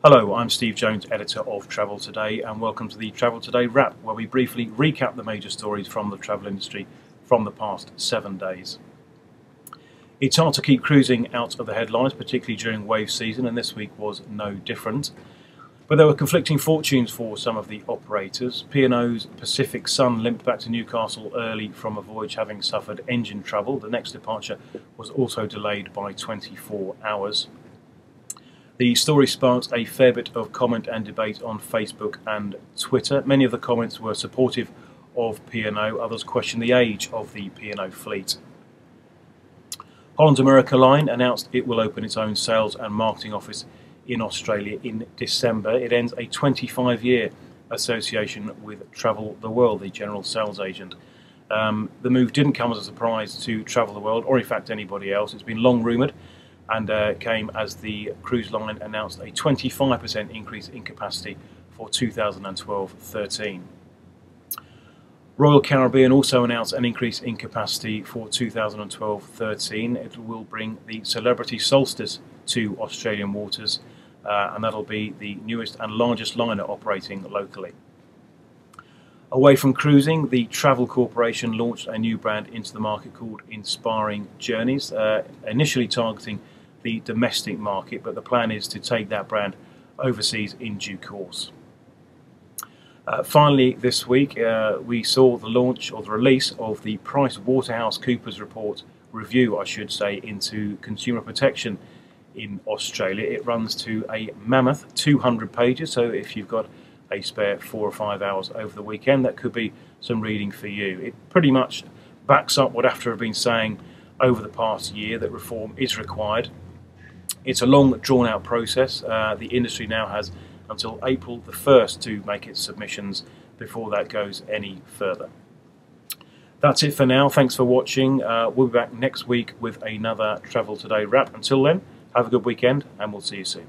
Hello, I'm Steve Jones, editor of Travel Today, and welcome to the Travel Today Wrap, where we briefly recap the major stories from the travel industry from the past 7 days. It's hard to keep cruising out of the headlines, particularly during wave season, and this week was no different. But there were conflicting fortunes for some of the operators. P&O's Pacific Sun limped back to Newcastle early from a voyage having suffered engine trouble. The next departure was also delayed by 24 hours. The story sparked a fair bit of comment and debate on Facebook and Twitter. Many of the comments were supportive of P&O, others questioned the age of the P&O fleet. Holland America line announced it will open its own sales and marketing office in Australia in December. It ends a 25-year association with Travel the World, the general sales agent. The move didn't come as a surprise to Travel the World, or in fact anybody else. It's been long rumoured, and came as the cruise line announced a 25% increase in capacity for 2012-13. Royal Caribbean also announced an increase in capacity for 2012-13. It will bring the Celebrity Solstice to Australian waters, and that'll be the newest and largest liner operating locally. Away from cruising, the Travel Corporation launched a new brand into the market called Inspiring Journeys, initially targeting the domestic market, but the plan is to take that brand overseas in due course. Finally, this week we saw the launch, or the release, of the PricewaterhouseCoopers report review, I should say, into consumer protection in Australia. It runs to a mammoth 200 pages, so if you've got a spare 4 or 5 hours over the weekend, that could be some reading for you. It pretty much backs up what AFTA have been saying over the past year, that reform is required. It's a long, drawn-out process. The industry now has until April the 1st to make its submissions before that goes any further. That's it for now. Thanks for watching. We'll be back next week with another Travel Today wrap. Until then, have a good weekend, and we'll see you soon.